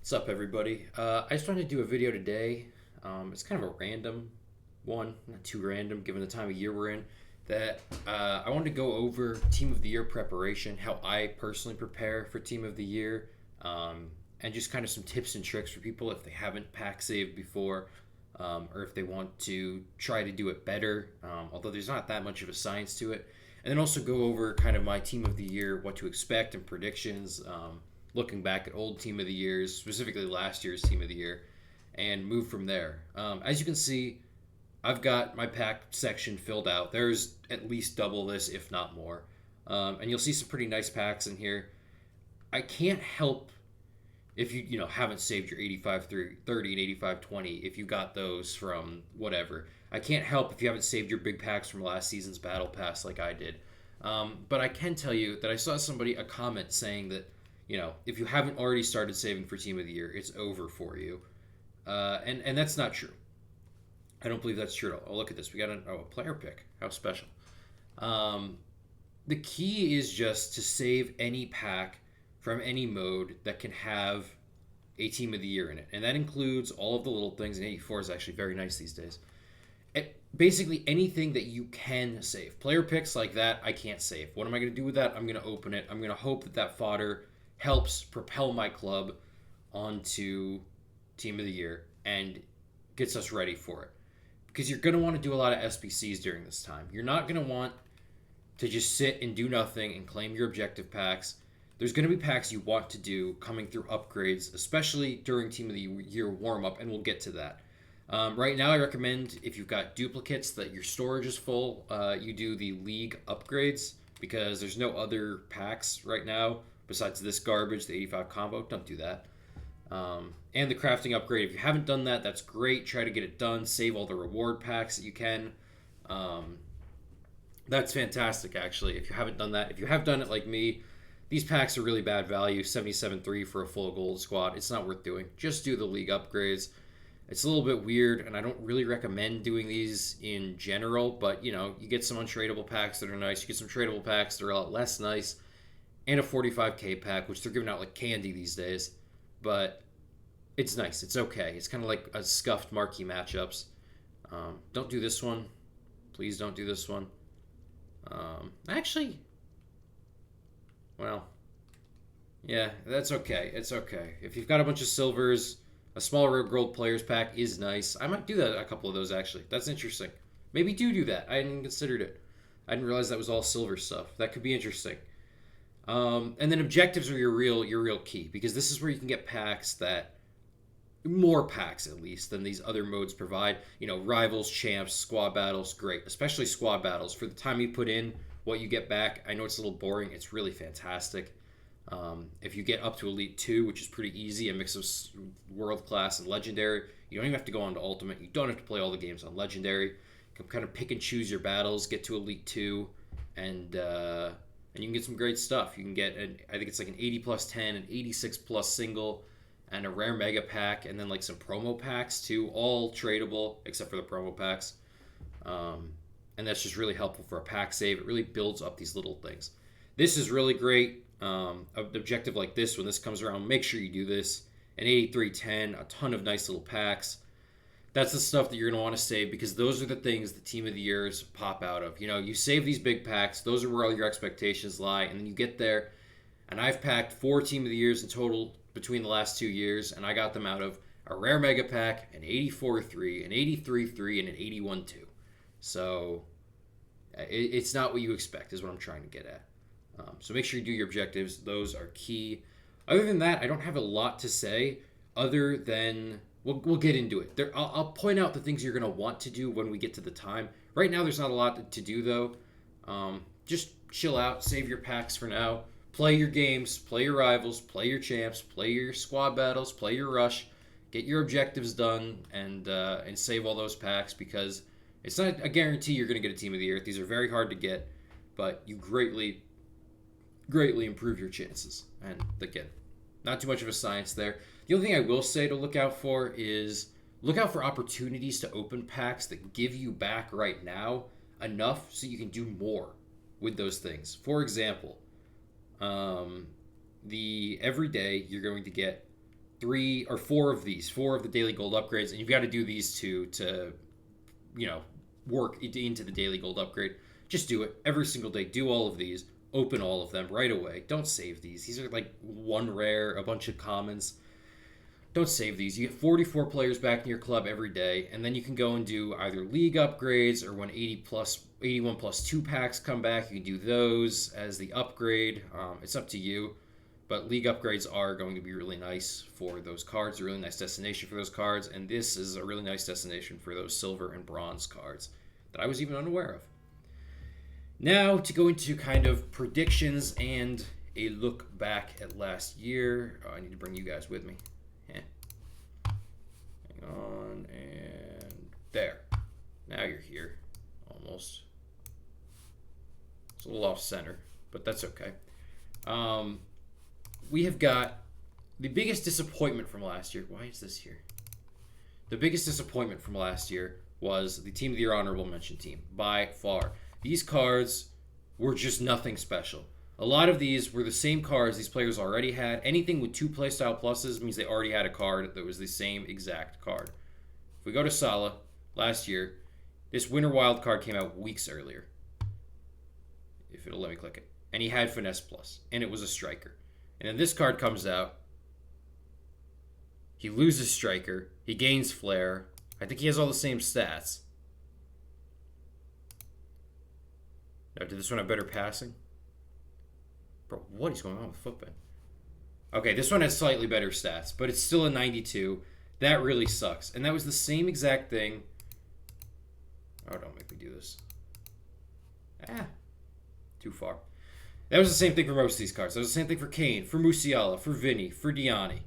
What's up, everybody? I just wanted to do a video today. It's kind of a random one, not too random given the time of year we're in. That I wanted to go over Team of the Year preparation, how I personally prepare for Team of the Year, and just kind of some tips and tricks for people if they haven't pack saved before, or if they want to try to do it better. Although there's not that much of a science to it, and then also go over kind of my Team of the Year, what to expect, and predictions. Looking back at old Team of the Years, specifically last year's Team of the Year, and move from there. As you can see, I've got my pack section filled out. There's at least double this, if not more. And you'll see some pretty nice packs in here. I can't help if you haven't saved your 85 30 and 85 20 if you got those from whatever. I can't help if you haven't saved your big packs from last season's battle pass like I did. But I can tell you that I saw a comment saying that if you haven't already started saving for Team of the Year, it's over for you. And that's not true. I don't believe that's true at all. Oh, look at this. We got a player pick. How special. The key is just to save any pack from any mode that can have a Team of the Year in it. And that includes all of the little things. And 84 is actually very nice these days. Basically anything that you can save. Player picks like that, I can't save. What am I going to do with that? I'm going to open it. I'm going to hope that fodder helps propel my club onto Team of the Year and gets us ready for it. Because you're going to want to do a lot of SBCs during this time. You're not going to want to just sit and do nothing and claim your objective packs. There's going to be packs you want to do coming through upgrades, especially during Team of the Year warm-up, and we'll get to that. Right now, I recommend if you've got duplicates that your storage is full, you do the League upgrades because there's no other packs right now besides this garbage, the 85 combo. Don't do that. And the crafting upgrade. If you haven't done that, that's great. Try to get it done. Save all the reward packs that you can. That's fantastic, actually. If you haven't done that, if you have done it like me, these packs are really bad value. 77.3 for a full gold squad. It's not worth doing. Just do the League upgrades. It's a little bit weird, and I don't really recommend doing these in general, but, you get some untradeable packs that are nice. You get some tradable packs that are a lot less nice, and a 45k pack, which they're giving out like candy these days. But it's nice. It's okay. It's kind of like a scuffed marquee matchups. Don't do this one. Please don't do this one. Actually, well, yeah, that's okay. It's okay. If you've got a bunch of silvers, a smaller gold players pack is nice. I might do that, a couple of those, actually. That's interesting. Maybe do that. I hadn't considered it. I didn't realize that was all silver stuff. That could be interesting. And then objectives are your real key, because this is where you can get packs that, more packs at least, than these other modes provide. Rivals, champs, squad battles, great. Especially squad battles. For the time you put in, what you get back, I know it's a little boring. It's really fantastic. If you get up to Elite 2, which is pretty easy, a mix of World Class and Legendary, you don't even have to go on to Ultimate. You don't have to play all the games on Legendary. You can kind of pick and choose your battles, get to Elite 2, and you can get some great stuff. You can get, I think it's like an 80 plus 10, an 86 plus single, and a rare mega pack, and then like some promo packs too, all tradable except for the promo packs. And that's just really helpful for a pack save. It really builds up these little things. This is really great. An objective like this, when this comes around, make sure you do this. An 8310, a ton of nice little packs. That's the stuff that you're going to want to save, because those are the things the Team of the Years pop out of. You save these big packs. Those are where all your expectations lie. And then you get there. And I've packed 4 Team of the Years in total between the last 2 years. And I got them out of a rare mega pack, an 84-3, an 83-3, and an 81-2. So it's not what you expect is what I'm trying to get at. So make sure you do your objectives. Those are key. Other than that, I don't have a lot to say other than we'll get into it. I'll point out the things you're going to want to do when we get to the time. Right now, there's not a lot to do, though. Just chill out. Save your packs for now. Play your games. Play your rivals. Play your champs. Play your squad battles. Play your rush. Get your objectives done and save all those packs, because it's not a guarantee you're going to get a Team of the Year. These are very hard to get, but you greatly improve your chances. And again, not too much of a science there. The only thing I will say to look out for is look out for opportunities to open packs that give you back right now enough so you can do more with those things. For example, the every day you're going to get three or four of these, four of the daily gold upgrades, and you've got to do these two to, you know, work into the daily gold upgrade. Just do it every single day. Do all of these. Open all of them right away. Don't save these. These are like one rare, a bunch of commons. Don't save these. You get 44 players back in your club every day, and then you can go and do either league upgrades or when 81 plus 2 packs come back, you can do those as the upgrade. It's up to you, but league upgrades are going to be really nice for those cards, a really nice destination for those cards, and this is a really nice destination for those silver and bronze cards that I was even unaware of. Now to go into kind of predictions and a look back at last year. I need to bring you guys with me. Hang on, and there. Now you're here, almost. It's a little off center, but that's okay. We have got the biggest disappointment from last year. Why is this here? The biggest disappointment from last year was the Team of the Year honorable mention team, by far. These cards were just nothing special. A lot of these were the same cards these players already had. Anything with 2 playstyle pluses means they already had a card that was the same exact card. If we go to Salah, last year, this Winter Wild card came out weeks earlier. If it'll let me click it. And he had Finesse Plus, and it was a striker. And then this card comes out. He loses striker. He gains flair. I think he has all the same stats. Now, did this one have better passing? Bro, what is going on with Footbin? Okay, this one has slightly better stats, but it's still a 92. That really sucks. And that was the same exact thing. Oh, don't make me do this. Too far. That was the same thing for most of these cards. That was the same thing for Kane, for Musiala, for Vinny, for Diani,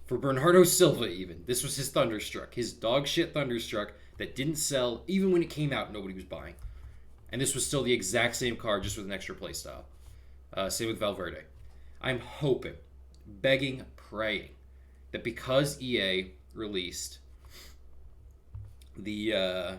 for Bernardo Silva even. This was his Thunderstruck, his dog shit Thunderstruck that didn't sell even when it came out, nobody was buying. And this was still the exact same card, just with an extra playstyle. Same with Valverde. I'm hoping, begging, praying that because EA released the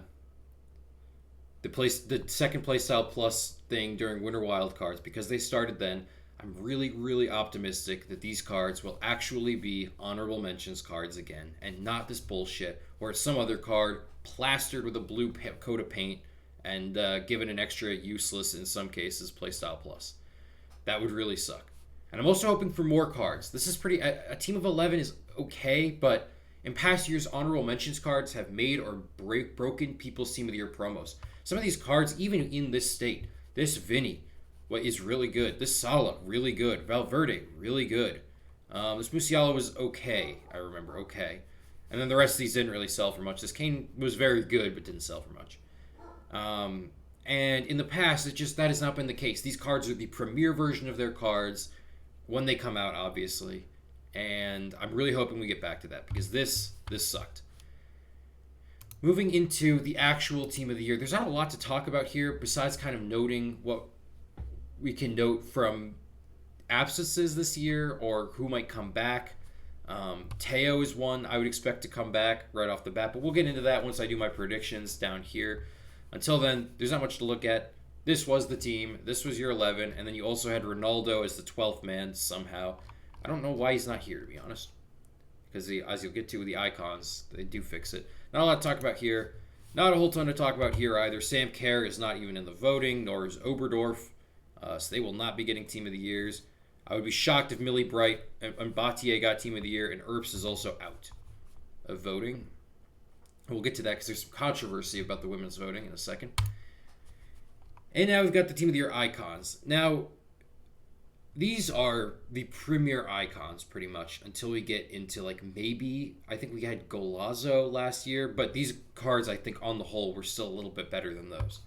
second playstyle plus thing during Winter Wild cards, because they started then, I'm really, really optimistic that these cards will actually be honorable mentions cards again, and not this bullshit where it's some other card plastered with a blue coat of paint and given an extra useless, in some cases, playstyle plus. That would really suck. And I'm also hoping for more cards. This is pretty... A team of 11 is okay, but in past years, honorable mentions cards have made or broken people's Team of the Year promos. Some of these cards, even in this state, this Vinny is really good. This Salah, really good. Valverde, really good. This Musiala was okay, I remember, okay. And then the rest of these didn't really sell for much. This Kane was very good, but didn't sell for much. And in the past, that has not been the case. These cards are the premier version of their cards when they come out, obviously. And I'm really hoping we get back to that, because this sucked. Moving into the actual Team of the Year, there's not a lot to talk about here besides kind of noting what we can note from absences this year or who might come back. Teo is one I would expect to come back right off the bat, but we'll get into that once I do my predictions down here. Until then, there's not much to look at. This was the team. This was your 11. And then you also had Ronaldo as the 12th man somehow. I don't know why he's not here, to be honest. Because as you'll get to with the icons, they do fix it. Not a lot to talk about here. Not a whole ton to talk about here either. Sam Kerr is not even in the voting, nor is Oberdorf. So they will not be getting Team of the Years. I would be shocked if Millie Bright and Batier got Team of the Year, and Earps is also out of voting. We'll get to that because there's some controversy about the women's voting in a second. And now we've got the Team of the Year icons. Now, these are the premier icons pretty much until we get into maybe, I think we had Golazo last year, but these cards I think on the whole were still a little bit better than those.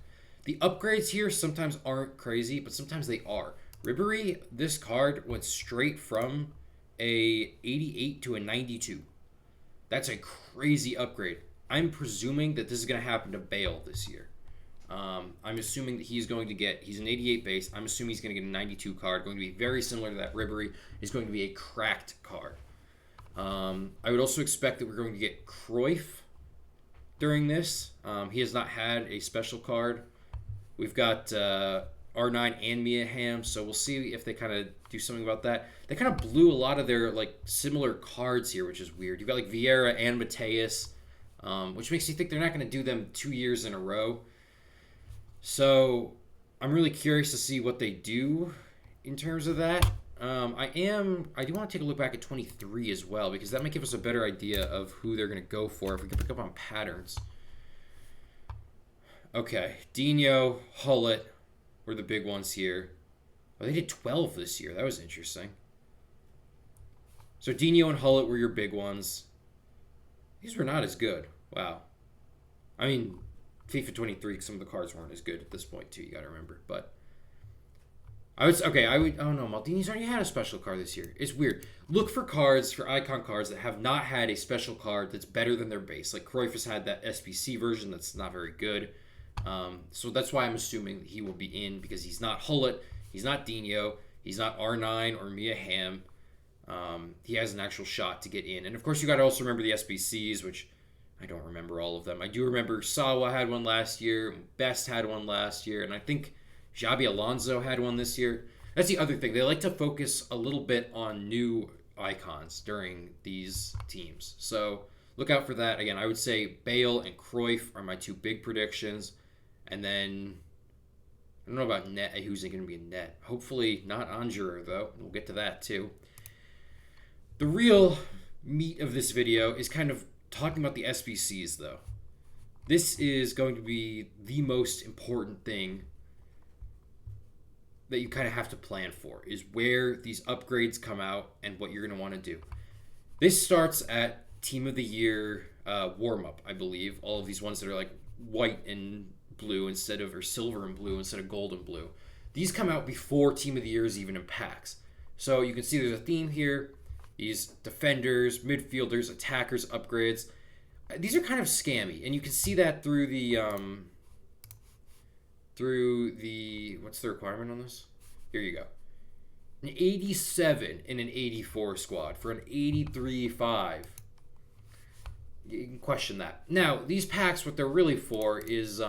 The upgrades here sometimes aren't crazy, but sometimes they are. Ribery, this card went straight from a 88 to a 92. That's a crazy upgrade. I'm presuming that this is going to happen to Bale this year. I'm assuming that he's an 88 base. I'm assuming he's going to get a 92 card, going to be very similar to that Ribery. He's going to be a cracked card. I would also expect that we're going to get Cruyff during this. He has not had a special card. We've got R9 and Mia Hamm, so we'll see if they kind of do something about that. They kind of blew a lot of their like similar cards here, which is weird. You've got like Vieira and Mateus, which makes you think they're not going to do them 2 years in a row. So I'm really curious to see what they do in terms of that. I do want to take a look back at 23 as well, because that might give us a better idea of who they're going to go for if we can pick up on patterns. Okay, Dino, Hullett were the big ones here. Oh, they did 12 this year. That was interesting. So Dino and Hullett were your big ones. These were not as good. Wow. I mean, FIFA 23, some of the cards weren't as good at this point too, you gotta remember. But oh no, Maldini's already had a special card this year. It's weird. Look for cards, for icon cards, that have not had a special card that's better than their base. Like Cruyff has had that SBC version that's not very good. So that's why I'm assuming that he will be in, because he's not Hullett, he's not Dino, he's not R9 or Mia Hamm. He has an actual shot to get in. And of course, you got to also remember the SBCs, which I don't remember all of them. I do remember Sawa had one last year, Best had one last year, and I think Xabi Alonso had one this year. That's the other thing. They like to focus a little bit on new icons during these teams. So look out for that. Again, I would say Bale and Cruyff are my two big predictions. And then, I don't know about net, who's going to be in net. Hopefully not Angerer, though. We'll get to that, too. The real meat of this video is kind of talking about the SBCs, though. This is going to be the most important thing that you kind of have to plan for, is where these upgrades come out and what you're going to want to do. This starts at Team of the Year warm-up, I believe. All of these ones that are like white and blue or silver and blue instead of gold and blue. These come out before Team of the Year is even in packs. So you can see there's a theme here. These defenders, midfielders, attackers, upgrades. These are kind of scammy, and you can see that through the what's the requirement on this? Here you go. An 87 in an 84 squad for an 83.5. You can question that. Now, these packs, what they're really for is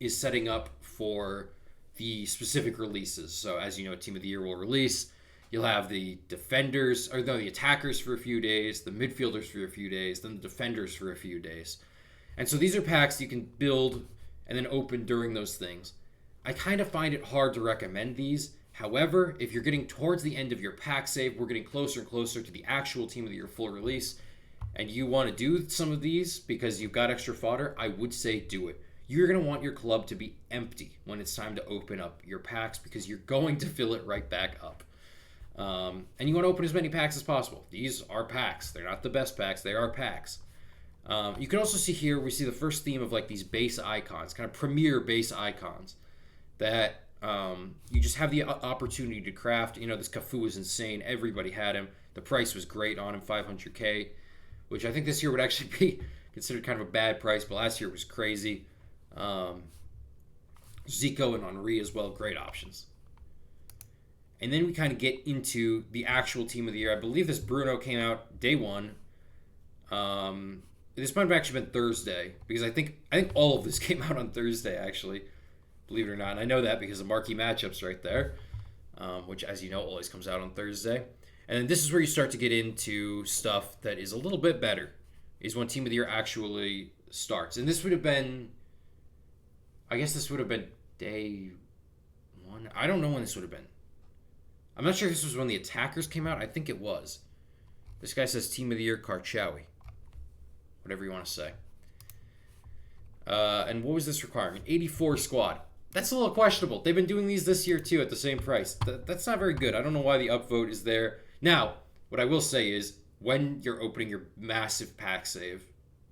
setting up for the specific releases. So as you know, Team of the Year will release. You'll have the the attackers for a few days, the midfielders for a few days, then the defenders for a few days. And so these are packs you can build and then open during those things. I kind of find it hard to recommend these. However, if you're getting towards the end of your pack save, we're getting closer and closer to the actual Team of the Year full release, and you want to do some of these because you've got extra fodder, I would say do it. You're going to want your club to be empty when it's time to open up your packs, because you're going to fill it right back up. And you want to open as many packs as possible. These are packs. They're not the best packs. They are packs. You can also see here, we see the first theme of like these base icons, kind of premier base icons that you just have the opportunity to craft. You know, this Cafu is insane. Everybody had him. The price was great on him, 500K, which I think this year would actually be considered kind of a bad price, but last year it was crazy. Zico and Henry as well, great options. And then we kind of get into the actual Team of the Year. I believe this Bruno came out day one. This might have actually been Thursday, because I think all of this came out on Thursday, actually. Believe it or not. And I know that because the marquee matchups right there, which, as you know, always comes out on Thursday. And then this is where you start to get into stuff that is a little bit better, is when Team of the Year actually starts. And this would have been, I guess this would have been day one. I don't know when this would have been. I'm not sure if this was when the attackers came out. I think it was. This guy says Team of the Year Karchawi. Whatever you want to say. And what was this requirement? 84 squad. That's a little questionable. They've been doing these this year too at the same price. That's not very good. I don't know why the upvote is there. Now, what I will say is, when you're opening your massive pack save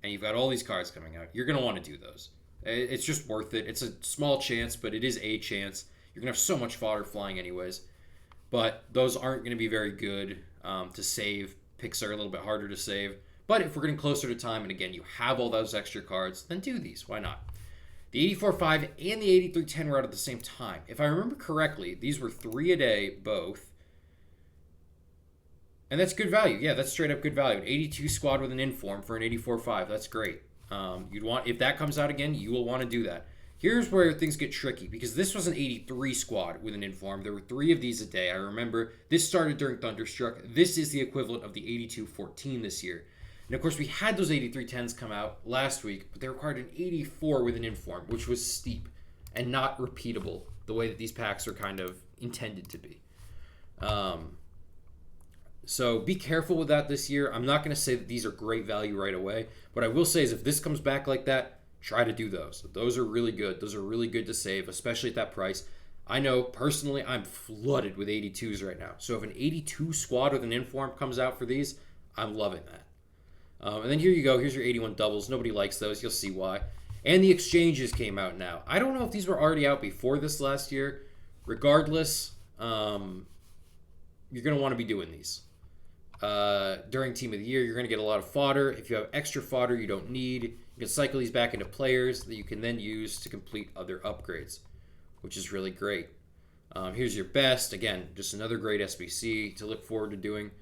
and you've got all these cards coming out, you're going to want to do those. It's just worth it. It's a small chance, but it is a chance. You're going to have so much fodder flying anyways. But those aren't going to be very good to save. Picks are a little bit harder to save. But if we're getting closer to time, and again, you have all those extra cards, then do these. Why not? The 84.5 and the 83.10 were out at the same time. If I remember correctly, these were 3 a day, both. And that's good value. Yeah, that's straight up good value. An 82 squad with an inform for an 84.5. That's great. You'd want, if that comes out again, you will want to do that. Here's where things get tricky because this was an 83 squad with an inform. There were 3 of these a day. I remember this started during Thunderstruck. This is the equivalent of the 82-14 this year. And of course, we had those 83-10s come out last week, but they required an 84 with an inform, which was steep and not repeatable the way that these packs are kind of intended to be. So be careful with that this year. I'm not going to say that these are great value right away. What I will say is if this comes back like that, try to do those. Those are really good. Those are really good to save, especially at that price. I know personally I'm flooded with 82s right now. So if an 82 squad with an inform comes out for these, I'm loving that. And then here you go. Here's your 81 doubles. Nobody likes those. You'll see why. And the exchanges came out now. I don't know if these were already out before this last year. Regardless, you're going to want to be doing these. During Team of the Year, you're going to get a lot of fodder. If you have extra fodder you don't need, you can cycle these back into players that you can then use to complete other upgrades, which is really great. Here's your best. Again, just another great SBC to look forward to doing.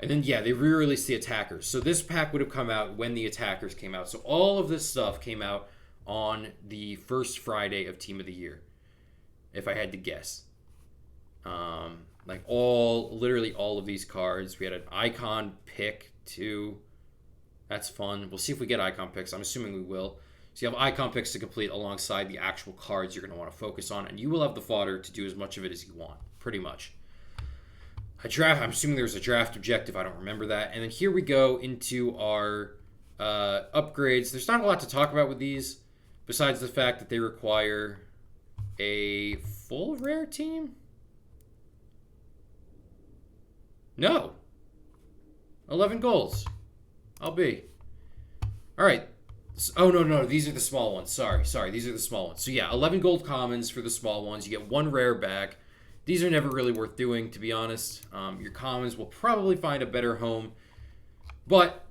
And then, yeah, they re-released the attackers. So this pack would have come out when the attackers came out. So all of this stuff came out on the first Friday of Team of the Year, if I had to guess. Literally all of these cards. We had an icon pick too. That's fun. We'll see if we get icon picks. I'm assuming we will. So you have icon picks to complete alongside the actual cards you're going to want to focus on, and you will have the fodder to do as much of it as you want, pretty much. I'm assuming there's a draft objective. I don't remember that. And then here we go into our upgrades. There's not a lot to talk about with these, besides the fact that they require a full rare team. No. 11 goals. I'll be. All right. Oh, no. These are the small ones. Sorry. These are the small ones. So, yeah, 11 gold commons for the small ones. You get 1 rare back. These are never really worth doing, to be honest. Your commons will probably find a better home. But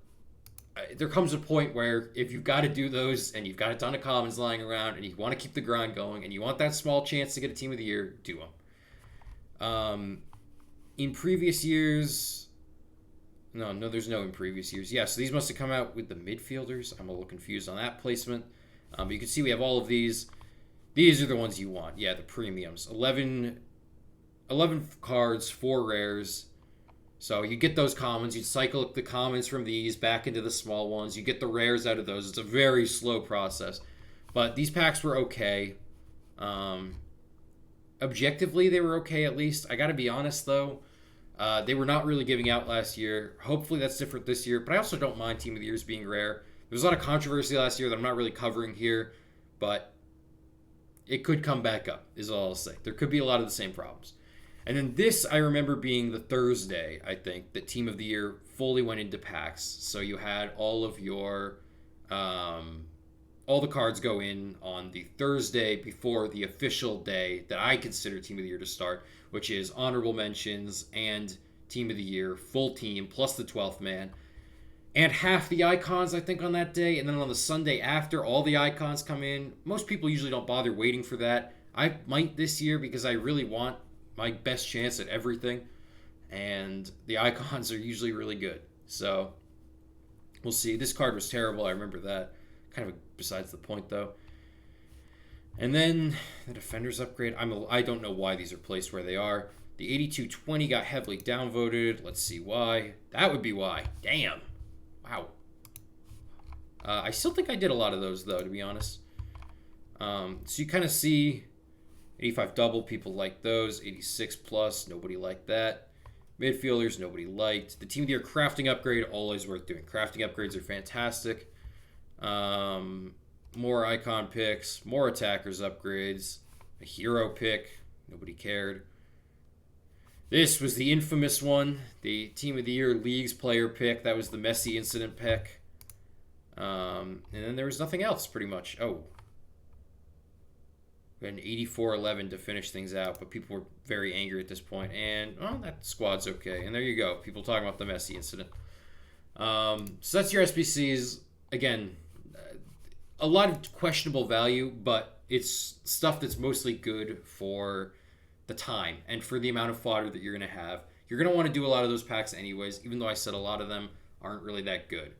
there comes a point where if you've got to do those and you've got a ton of commons lying around and you want to keep the grind going and you want that small chance to get a Team of the Year, do them. In previous years... No, there's no in previous years. Yeah, so these must have come out with the midfielders. I'm a little confused on that placement. But you can see we have all of these. These are the ones you want. Yeah, the premiums. 11 cards, 4 rares. So you get those commons. You cycle the commons from these back into the small ones. You get the rares out of those. It's a very slow process. But these packs were okay. Objectively, they were okay at least. I got to be honest, though. They were not really giving out last year. Hopefully that's different this year. But I also don't mind Team of the Years being rare. There was a lot of controversy last year that I'm not really covering here. But it could come back up, is all I'll say. There could be a lot of the same problems. And then this, I remember being the Thursday, I think, that Team of the Year fully went into packs. So you had all of your... all the cards go in on the Thursday before the official day that I consider Team of the Year to start, which is honorable mentions and Team of the Year, full team, plus the 12th man. And half the icons, I think, on that day. And then on the Sunday after, all the icons come in. Most people usually don't bother waiting for that. I might this year because I really want my best chance at everything. And the icons are usually really good. So we'll see. This card was terrible. I remember that. Kind of besides the point, though. And then the Defenders upgrade. I don't know why these are placed where they are. The 82-20 got heavily downvoted. Let's see why. That would be why. Damn. Wow. I still think I did a lot of those, though, to be honest. So you kind of see 85 double, people like those. 86 plus, nobody liked that. Midfielders, nobody liked. The Team of the Year crafting upgrade, always worth doing. Crafting upgrades are fantastic. More icon picks, more attackers upgrades, a hero pick, nobody cared. This was the infamous one, the Team of the Year Leagues player pick. That was the Messi incident pick. And then there was nothing else, pretty much. Oh. We had an 84-11 to finish things out, but people were very angry at this point. And, well, that squad's okay. And there you go. People talking about the Messi incident. So that's your SBCs. Again, a lot of questionable value, but it's stuff that's mostly good for the time and for the amount of fodder that you're going to have. You're going to want to do a lot of those packs anyways, even though I said a lot of them aren't really that good.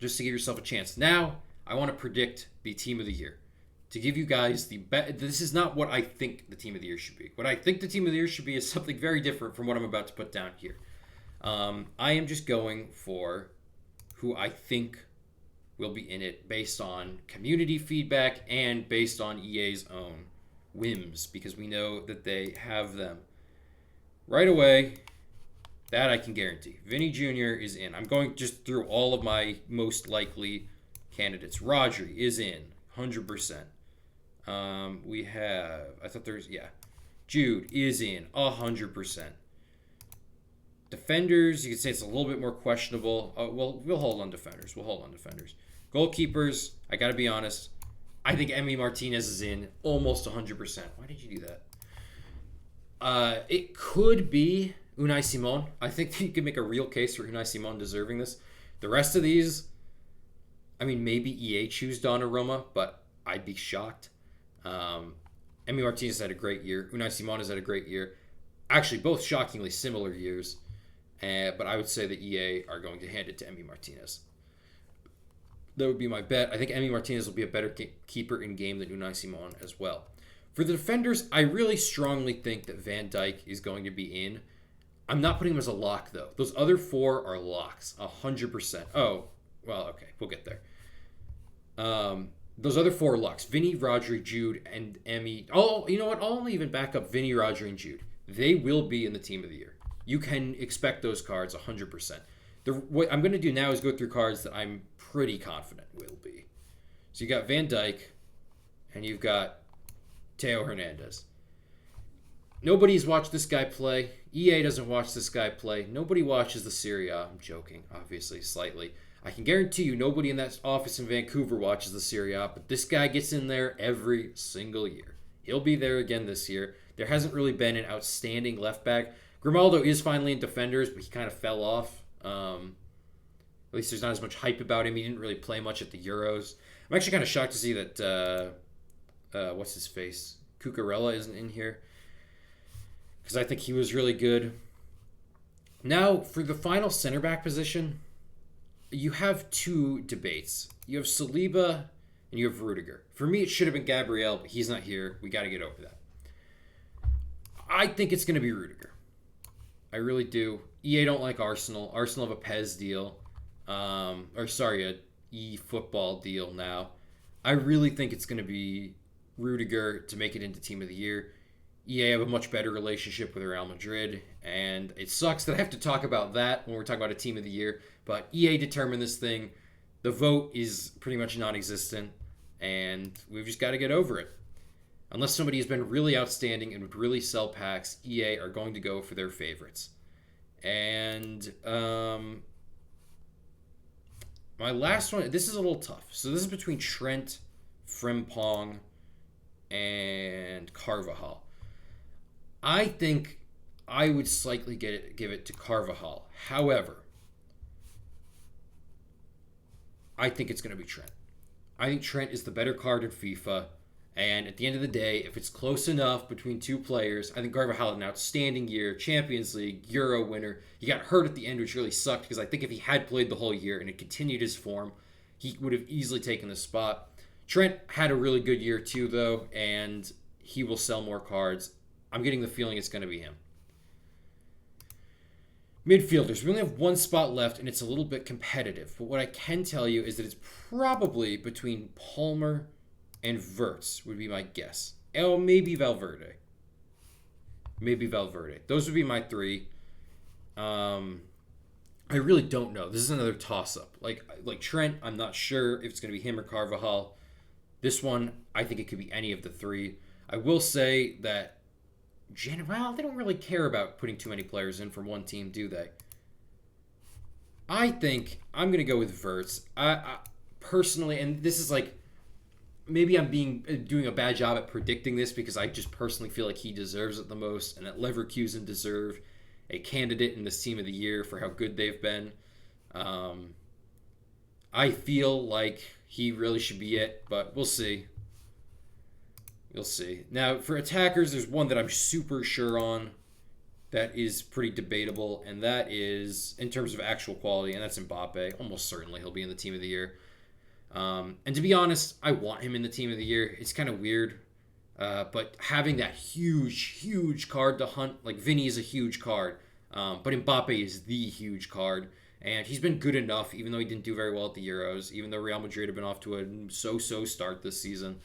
Just to give yourself a chance. Now, I want to predict the team of the year. To give you guys the bet, this is not what I think the team of the year should be. What I think the team of the year should be is something very different from what I'm about to put down here. I am just going for who I think will be in it based on community feedback and based on EA's own whims, because we know that they have them. Right away, that I can guarantee. Vinny Jr. is in. I'm going just through all of my most likely candidates. Rodri is in, 100%. We have, I thought there's, yeah. Jude is in, 100%. Defenders, you could say it's a little bit more questionable. We'll hold on defenders. Goalkeepers, I got to be honest. I think Emi Martinez is in almost 100%. Why did you do that? It could be Unai Simon. I think you could make a real case for Unai Simon deserving this. The rest of these, I mean, maybe EA choose Donnarumma, but I'd be shocked. Emi Martinez had a great year. Unai Simon has had a great year. Actually, both shockingly similar years. But I would say that EA are going to hand it to Emi Martinez. That would be my bet. I think Emi Martinez will be a better keeper in game than Unai Simon as well. For the defenders, I really strongly think that Van Dijk is going to be in. I'm not putting him as a lock, though. Those other four are locks, 100%. Oh, well, okay, we'll get there. Those other four are locks. Vinny, Rodri, Jude, and Emi. Oh, you know what? I'll only even back up Vinny, Rodri, and Jude. They will be in the team of the year. You can expect those cards 100%. What I'm going to do now is go through cards that I'm pretty confident will be. So you got Van Dijk, and you've got Theo Hernandez. Nobody's watched this guy play. EA doesn't watch this guy play. Nobody watches the Serie A. I'm joking, obviously, slightly. I can guarantee you nobody in that office in Vancouver watches the Serie A, but this guy gets in there every single year. He'll be there again this year. There hasn't really been an outstanding left back. Grimaldo is finally in defenders, but he kind of fell off. At least there's not as much hype about him. He didn't really play much at the Euros. I'm actually kind of shocked to see that, what's his face? Cucurella isn't in here, because I think he was really good. Now, for the final center back position, you have two debates. You have Saliba and you have Rudiger. For me, it should have been Gabriel, but he's not here. We got to get over that. I think it's going to be Rudiger. I really do. EA don't like Arsenal. Arsenal have a PES deal. A eFootball deal now. I really think it's going to be Rudiger to make it into Team of the Year. EA have a much better relationship with Real Madrid, and it sucks that I have to talk about that when we're talking about a Team of the Year, but EA determined this thing. The vote is pretty much non-existent, and we've just got to get over it. Unless somebody has been really outstanding and would really sell packs, EA are going to go for their favorites. And my last one, this is a little tough. So this is between Trent, Frimpong, and Carvajal. I think I would slightly give it to Carvajal. However, I think it's going to be Trent. I think Trent is the better card in FIFA. And at the end of the day, if it's close enough between two players, I think Carvajal had an outstanding year, Champions League, Euro winner. He got hurt at the end, which really sucked, because I think if he had played the whole year and had continued his form, he would have easily taken the spot. Trent had a really good year too, though, and he will sell more cards. I'm getting the feeling it's going to be him. Midfielders, we only have one spot left, and it's a little bit competitive. But what I can tell you is that it's probably between Palmer and Wirtz would be my guess. Oh, maybe Valverde. Those would be my three. I really don't know. This is another toss-up. Like Trent, I'm not sure if it's going to be him or Carvajal. This one, I think it could be any of the three. I will say that they don't really care about putting too many players in from one team, do they? I think I'm going to go with Wirtz. I personally, and this is like, maybe I'm doing a bad job at predicting this, because I just personally feel like he deserves it the most, and that Leverkusen deserve a candidate in this Team of the Year for how good they've been. I feel like he really should be it, but we'll see. We'll see. Now, for attackers, there's one that I'm super sure on that is pretty debatable, and that is, in terms of actual quality, and that's Mbappe. Almost certainly he'll be in the Team of the Year. And to be honest, I want him in the team of the year. It's kind of weird. But having that huge card to hunt, like Vinny is a huge card, but Mbappe is the huge card. And he's been good enough, even though he didn't do very well at the Euros, even though Real Madrid have been off to a so-so start this season.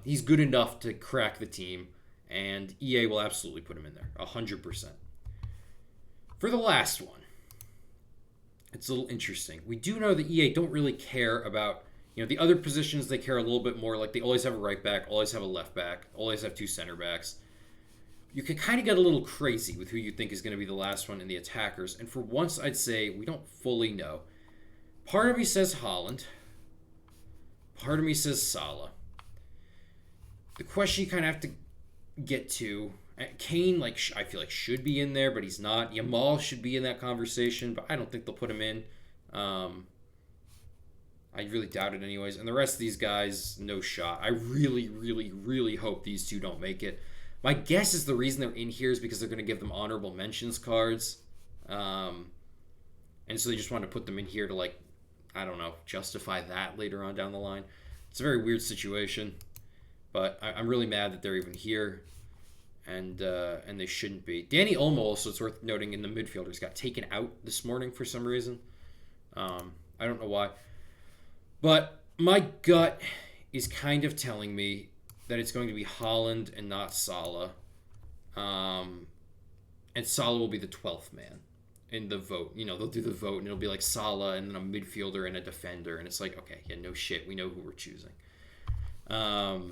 He's good enough to crack the team, and EA will absolutely put him in there, 100%. For the last one, it's a little interesting. We do know that EA don't really care about, the other positions. They care a little bit more. Like they always have a right back, always have a left back, always have two center backs. You can kind of get a little crazy with who you think is going to be the last one in the attackers. And for once, I'd say we don't fully know. Part of me says Haaland. Part of me says Salah. The question you kind of have to get to, Kane, I feel like should be in there, but he's not. Yamal should be in that conversation, but I don't think they'll put him in. I really doubt it anyways. And the rest of these guys, no shot. I really hope these two don't make it. My guess is the reason they're in here is because they're going to give them honorable mentions cards. And so they just want to put them in here to, justify that later on down the line. It's a very weird situation. But I'm really mad that they're even here. And they shouldn't be. Danny Olmo, also, it's worth noting, in the midfielders, got taken out this morning for some reason. I don't know why. But my gut is kind of telling me that it's going to be Haaland and not Salah. And Salah will be the 12th man in the vote. They'll do the vote, and it'll be like Salah and then a midfielder and a defender. And it's like, okay, yeah, no shit. We know who we're choosing. So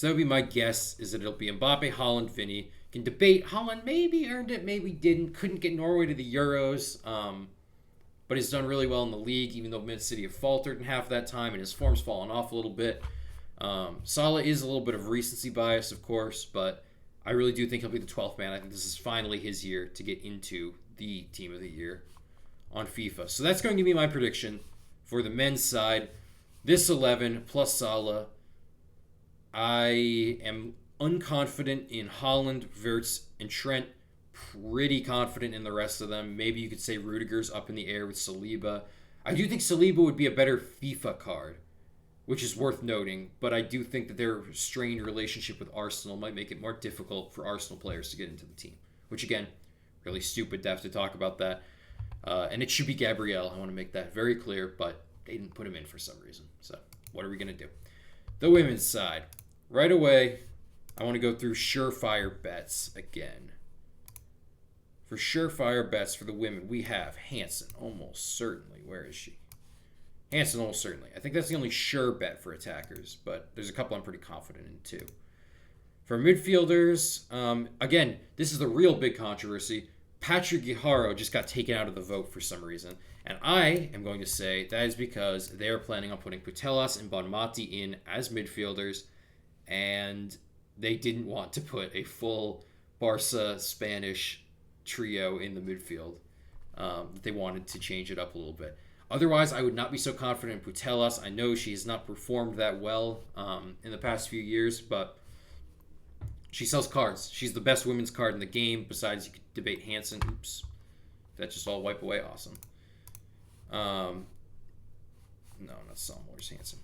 that would be my guess, is that it'll be Mbappe, Haaland, Vinny. You can debate. Haaland maybe earned it, maybe didn't. Couldn't get Norway to the Euros. But he's done really well in the league, even though Man City have faltered in half that time, and his form's fallen off a little bit. Salah is a little bit of recency bias, of course, but I really do think he'll be the 12th man. I think this is finally his year to get into the team of the year on FIFA. So that's going to be my prediction for the men's side. This 11 plus Salah. I am unconfident in Haaland, Wirtz, and Trent. Pretty confident in the rest of them. Maybe you could say Rudiger's up in the air with Saliba. I do think Saliba would be a better FIFA card, which is worth noting, but I do think that their strained relationship with Arsenal might make it more difficult for Arsenal players to get into the team, which, again, really stupid to have to talk about that. And it should be Gabriel. I want to make that very clear, but they didn't put him in for some reason. So what are we going to do? The women's side. Right away, I want to go through surefire bets again. For surefire bets for the women, we have Hansen, almost certainly. Where is she? Hansen, almost certainly. I think that's the only sure bet for attackers, but there's a couple I'm pretty confident in, too. For midfielders, again, this is the real big controversy. Patrick Guijarro just got taken out of the vote for some reason. And I am going to say that is because they are planning on putting Putellas and Bonmati in as midfielders, and they didn't want to put a full Barca Spanish trio in the midfield. They wanted to change it up a little bit. Otherwise, I would not be so confident in Putellas. I know she has not performed that well in the past few years, but she sells cards. She's the best women's card in the game. Besides, you could debate Hansen. Oops. That just all wipe away. Awesome. No, not Salmores. Hansen.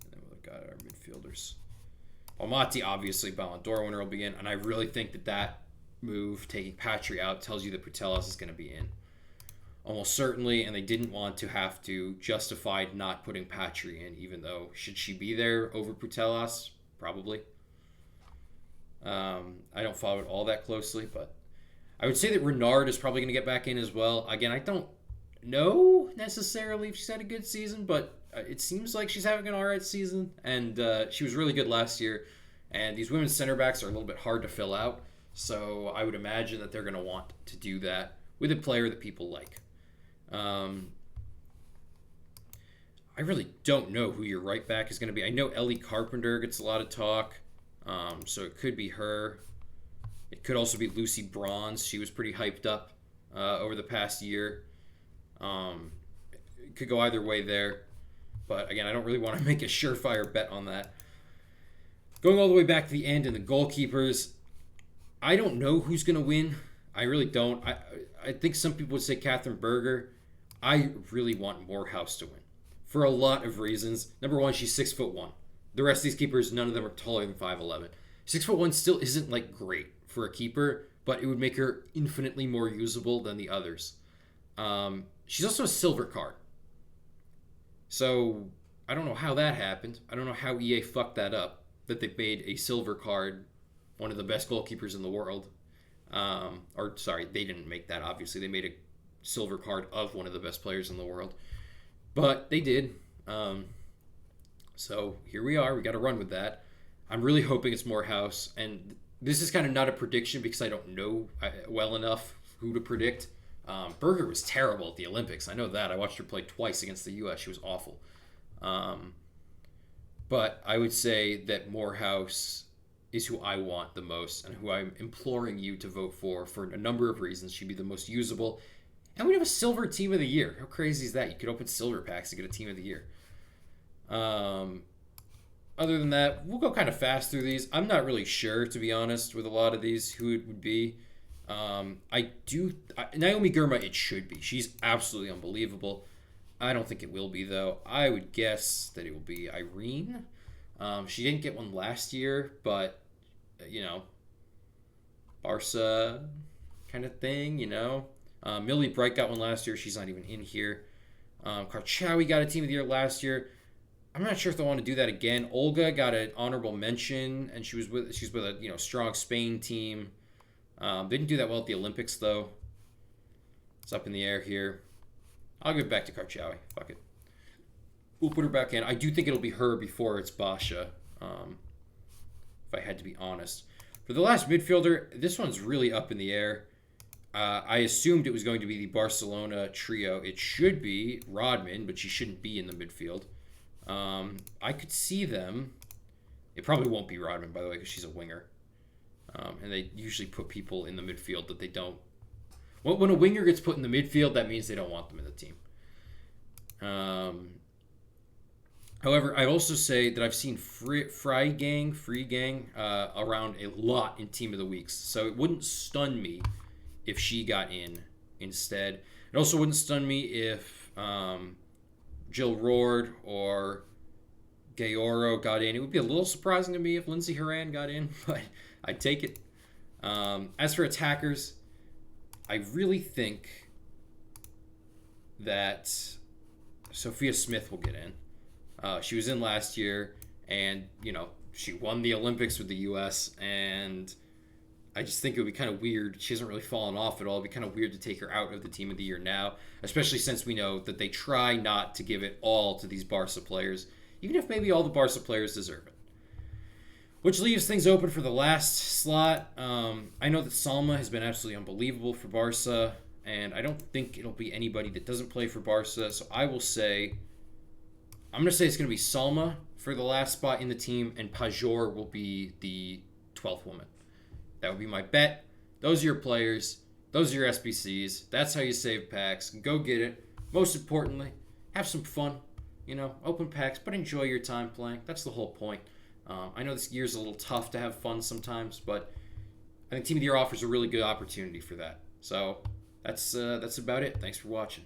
And then we've got our midfielders. Almaty, obviously, Ballon d'Or winner will be in. And I really think that move, taking Patry out, tells you that Putellas is going to be in. Almost certainly, and they didn't want to have to justify not putting Patry in, even though, should she be there over Putellas? Probably. I don't follow it all that closely, but I would say that Renard is probably going to get back in as well. Again, I don't know necessarily if she's had a good season, but it seems like she's having an alright season, and she was really good last year. And these women's center backs are a little bit hard to fill out, so I would imagine that they're going to want to do that with a player that people like. I really don't know who your right back is going to be. I know Ellie Carpenter gets a lot of talk, so it could be her. It could also be Lucy Bronze. She was pretty hyped up over the past year. It could go either way there. But again, I don't really want to make a surefire bet on that. Going all the way back to the end and the goalkeepers, I don't know who's going to win. I really don't. I think some people would say Catherine Berger. I really want Morehouse to win for a lot of reasons. Number one, she's 6'1". The rest of these keepers, none of them are taller than 5'11". 6'1" still isn't like great for a keeper, but it would make her infinitely more usable than the others. She's also a silver card, so I don't know how that happened. I don't know how EA fucked that up. That they made a silver card one of the best goalkeepers in the world. Or sorry, they didn't make that. Obviously, they made a silver card of one of the best players in the world, but they did. So here we are. We got to run with that. I'm really hoping it's Morehouse, and this is kind of not a prediction because I don't know well enough who to predict. Berger was terrible at the Olympics. I know that. I watched her play twice against the U.S. She was awful. But I would say that Morehouse is who I want the most and who I'm imploring you to vote for a number of reasons. She'd be the most usable. And we have a silver team of the year. How crazy is that? You could open silver packs to get a team of the year. Other than that, we'll go kind of fast through these. I'm not really sure, to be honest, with a lot of these, who it would be. Naomi Girma, it should be. She's absolutely unbelievable. I don't think it will be, though. I would guess that it will be Irene. She didn't get one last year, but, Barca kind of thing, Millie Bright got one last year. She's not even in here. Karchawi got a team of the year last year. I'm not sure if they want to do that again. Olga got an honorable mention, and she's with a strong Spain team. They didn't do that well at the Olympics, though. It's up in the air here. I'll give it back to Karchawi. Fuck it. We'll put her back in. I do think it'll be her before it's Basha, if I had to be honest. For the last midfielder, this one's really up in the air. I assumed it was going to be the Barcelona trio. It should be Rodman, but she shouldn't be in the midfield. I could see them. It probably won't be Rodman, by the way, because she's a winger. And they usually put people in the midfield that they don't. When a winger gets put in the midfield, that means they don't want them in the team. However, I also say that I've seen Free Gang around a lot in Team of the Weeks. So it wouldn't stun me if she got in instead. It also wouldn't stun me if Jill Roord or Gayoro got in. It would be a little surprising to me if Lindsay Horan got in, but I'd take it. As for attackers, I really think that Sophia Smith will get in. She was in last year, and, she won the Olympics with the U.S., and I just think it would be kind of weird. She hasn't really fallen off at all. It'd be kind of weird to take her out of the team of the year now, especially since we know that they try not to give it all to these Barca players, even if maybe all the Barca players deserve it. Which leaves things open for the last slot. I know that Salma has been absolutely unbelievable for Barca, and I don't think it'll be anybody that doesn't play for Barca, so I'm going to say it's going to be Salma for the last spot in the team, and Pajor will be the 12th woman. That would be my bet. Those are your players. Those are your SBCs. That's how you save packs. Go get it. Most importantly, have some fun. Open packs, but enjoy your time playing. That's the whole point. I know this year's a little tough to have fun sometimes, but I think Team of the Year offers a really good opportunity for that. So that's about it. Thanks for watching.